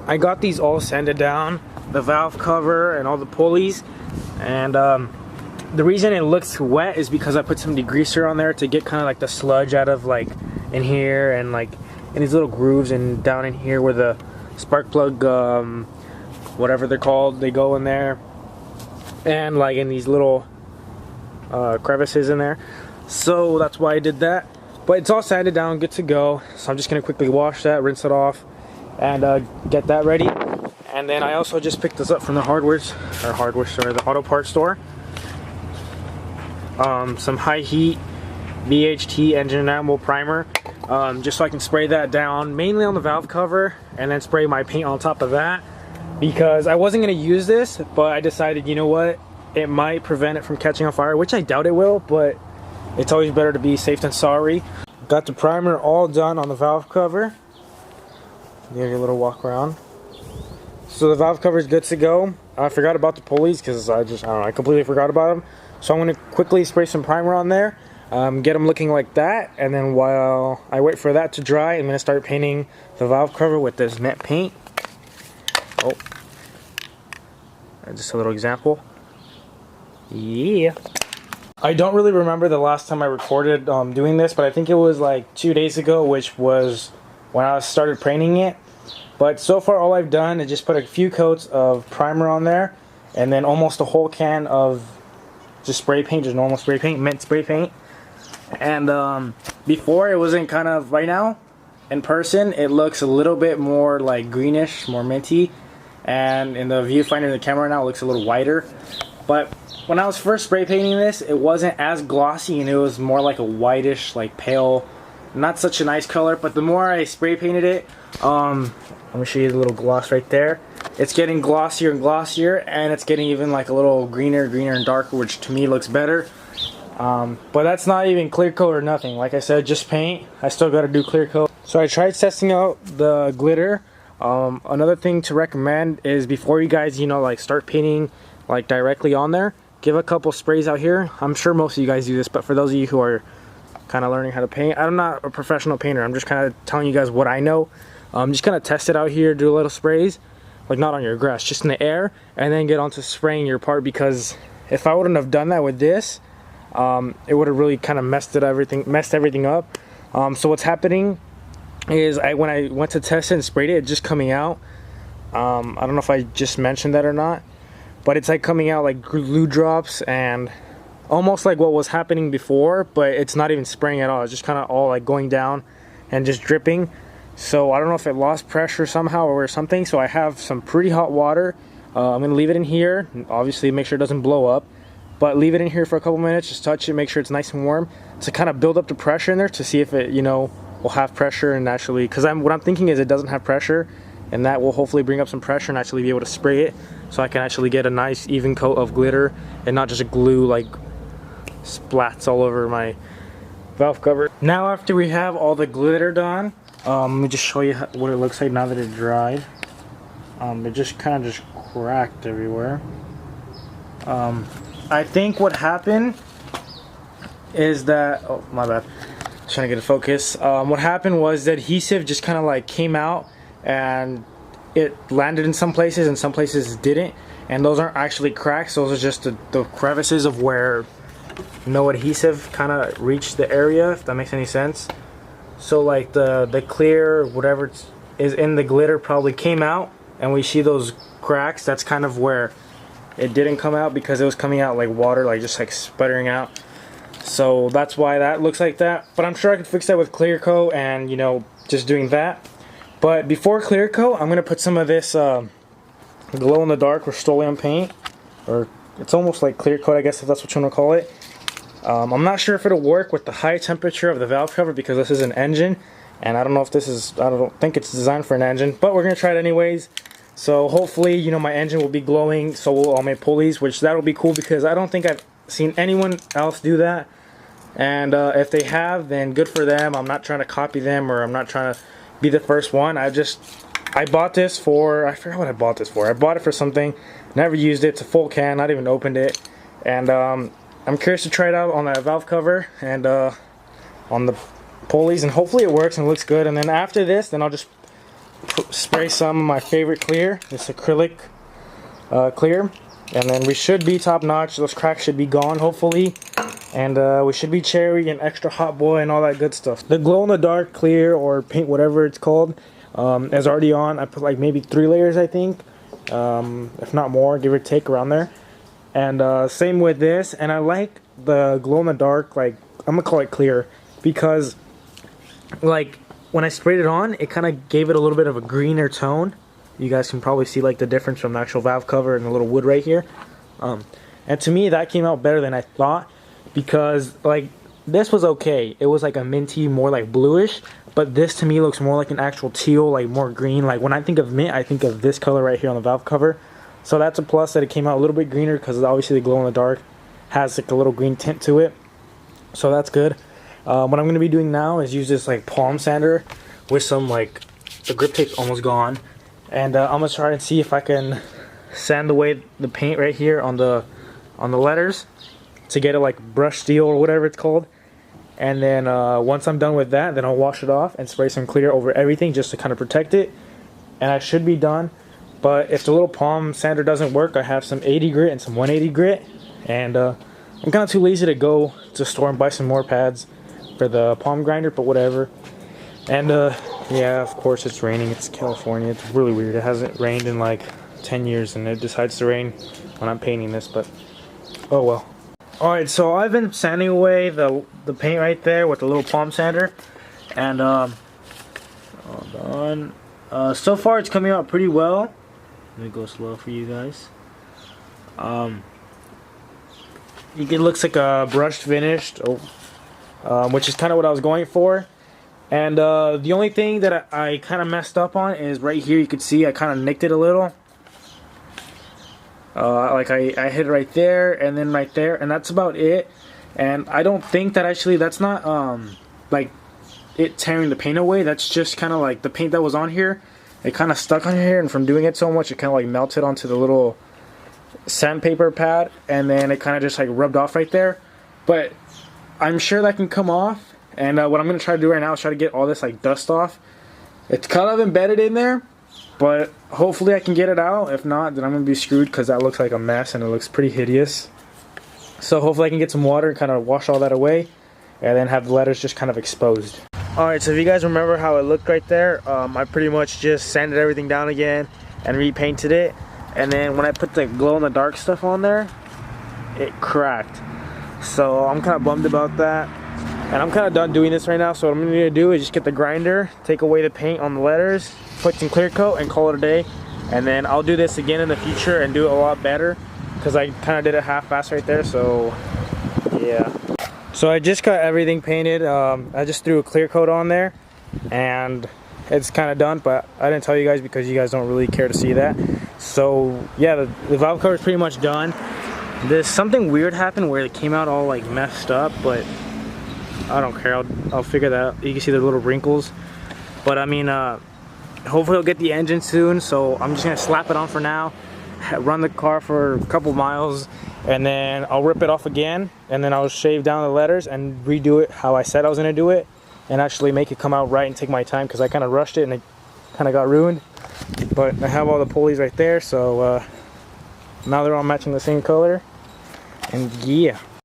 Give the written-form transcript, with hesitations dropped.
I got these all sanded down, the valve cover and all the pulleys, and the reason it looks wet is because I put some degreaser on there to get kind of like the sludge out of like in here and like in these little grooves and down in here where the spark plug whatever they're called, they go in there, and like in these little crevices in there. So that's why I did that, but it's all sanded down, good to go. So I'm just gonna quickly wash that, rinse it off, and get that ready. And then I also just picked this up from the the auto parts store. Some high heat BHT engine enamel primer, just so I can spray that down mainly on the valve cover and then spray my paint on top of that, because I wasn't going to use this, but I decided, you know what, it might prevent it from catching on fire, which I doubt it will, but it's always better to be safe than sorry. Got the primer all done on the valve cover. Give you a little walk around. So the valve cover is good to go. I forgot about the pulleys because I don't know, I completely forgot about them. So I'm going to quickly spray some primer on there, get them looking like that, and then while I wait for that to dry, I'm going to start painting the valve cover with this matte paint. Oh, just a little example. Yeah. I don't really remember the last time I recorded doing this, but I think it was like 2 days ago, which was when I started painting it. But so far all I've done is just put a few coats of primer on there, and then almost a whole can of just spray paint, just normal spray paint, mint spray paint. And before it wasn't kind of, right now in person it looks a little bit more like greenish, more minty, and in the viewfinder in the camera now it looks a little whiter. But when I was first spray painting this, it wasn't as glossy and it was more like a whitish, like pale, not such a nice color. But the more I spray painted it, let me show you the little gloss right there. It's getting glossier and glossier, and it's getting even like a little greener and darker, which to me looks better. But that's not even clear coat or nothing. Like I said, just paint. I still got to do clear coat. So I tried testing out the glitter. Another thing to recommend is before you guys, like start painting like directly on there, give a couple sprays out here. I'm sure most of you guys do this, but for those of you who are kind of learning how to paint, I'm not a professional painter. I'm just kind of telling you guys what I know. Just kind of test it out here, do a little sprays, like not on your grass, just in the air, and then get onto spraying your part, because if I wouldn't have done that with this, it would have really kind of messed everything up. So what's happening is when I went to test it and sprayed it, just coming out. I don't know if I just mentioned that or not, but it's like coming out like glue drops and almost like what was happening before, but it's not even spraying at all. It's just kind of all like going down and just dripping. So I don't know if it lost pressure somehow or something. So I have some pretty hot water. I'm going to leave it in here. Obviously make sure it doesn't blow up. But leave it in here for a couple minutes. Just touch it, make sure it's nice and warm, to kind of build up the pressure in there, to see if it, will have pressure and actually, because what I'm thinking is it doesn't have pressure, and that will hopefully bring up some pressure and actually be able to spray it, so I can actually get a nice even coat of glitter and not just a glue like splats all over my valve cover. Now after we have all the glitter done, let me just show you what it looks like now that it dried. It just kind of cracked everywhere. I think what happened is that, oh my bad, trying to get a focus. What happened was that adhesive just kind of like came out and it landed in some places and some places it didn't, and those aren't actually cracks. Those are just the crevices of where no adhesive kind of reached the area, if that makes any sense. So like the clear whatever is in the glitter probably came out, and we see those cracks. That's kind of where it didn't come out, because it was coming out like water, like just like sputtering out. So that's why that looks like that. But I'm sure I could fix that with clear coat and just doing that. But before clear coat, I'm gonna put some of this glow in the dark Rust-Oleum paint, or it's almost like clear coat, I guess, if that's what you want to call it. I'm not sure if it'll work with the high temperature of the valve cover, because this is an engine, and I don't know if this is, I don't think it's designed for an engine, but we're gonna try it anyways. So hopefully, my engine will be glowing, so will all my pulleys, which that'll be cool, because I don't think I've seen anyone else do that. And if they have, then good for them. I'm not trying to copy them, or I'm not trying to be the first one. I bought this for, I forgot what I bought this for. I bought it for something, never used it. It's a full can, not even opened it. And I'm curious to try it out on that valve cover and on the pulleys, and hopefully it works and looks good. And then after this, then I'll just spray some of my favorite clear, this acrylic clear, and then we should be top notch. Those cracks should be gone hopefully, and we should be cherry and extra hot boy and all that good stuff. The glow in the dark clear or paint, whatever it's called, is already on. I put like maybe 3 layers, I think, if not more, give or take, around there. And same with this. And I like the glow in the dark, like I'm gonna call it clear, because like when I sprayed it on, it kind of gave it a little bit of a greener tone. You guys can probably see like the difference from the actual valve cover and the little wood right here. And to me, that came out better than I thought, because like this was okay. It was like a minty, more like bluish, but this to me looks more like an actual teal, like more green. Like when I think of mint, I think of this color right here on the valve cover. So that's a plus, that it came out a little bit greener, because obviously the glow in the dark has like a little green tint to it. So that's good. What I'm going to be doing now is use this like palm sander with some, like, the grip tape's almost gone, and I'm going to try and see if I can sand away the paint right here on the letters to get it like brushed steel or whatever it's called. And then once I'm done with that, then I'll wash it off and spray some clear over everything just to kind of protect it, and I should be done. But if the little palm sander doesn't work, I have some 80 grit and some 180 grit, and I'm kind of too lazy to go to the store and buy some more pads for the palm grinder, but whatever. And yeah, of course it's raining. It's California. It's really weird. It hasn't rained in like 10 years, and it decides to rain when I'm painting this, but oh well. Alright, so I've been sanding away the paint right there with the little palm sander, and hold on. So far it's coming out pretty well. Let me go slow for you guys. It looks like a brushed finished, which is kind of what I was going for. And the only thing that I kind of messed up on is right here. You can see I kind of nicked it a little. Like I hit it right there and then right there, and that's about it. And I don't think that actually, that's not like it tearing the paint away. That's just kind of like the paint that was on here. It kind of stuck on here, and from doing it so much, it kind of like melted onto the little sandpaper pad, and then it kind of just like rubbed off right there. But I'm sure that can come off, and what I'm going to try to do right now is try to get all this like dust off. It's kind of embedded in there, but hopefully I can get it out. If not, then I'm going to be screwed, because that looks like a mess and it looks pretty hideous. So hopefully I can get some water and kind of wash all that away, and then have the letters just kind of exposed. Alright, so if you guys remember how it looked right there, I pretty much just sanded everything down again and repainted it. And then when I put the glow in the dark stuff on there, it cracked. So I'm kind of bummed about that. And I'm kind of done doing this right now, so what I'm going to do is just get the grinder, take away the paint on the letters, put some clear coat, and call it a day. And then I'll do this again in the future and do it a lot better, because I kind of did it half-assed right there, so yeah. So I just got everything painted. I just threw a clear coat on there, and it's kind of done, but I didn't tell you guys because you guys don't really care to see that. So yeah, the valve cover is pretty much done. There's something weird happened where it came out all like messed up, but I don't care. I'll figure that out. You can see the little wrinkles, but I mean, hopefully I'll get the engine soon. So I'm just gonna slap it on for now, run the car for a couple miles, and then I'll rip it off again, and then I'll shave down the letters and redo it how I said I was gonna do it, and actually make it come out right and take my time, because I kind of rushed it and it kind of got ruined. But I have all the pulleys right there, so now they're all matching the same color, and yeah.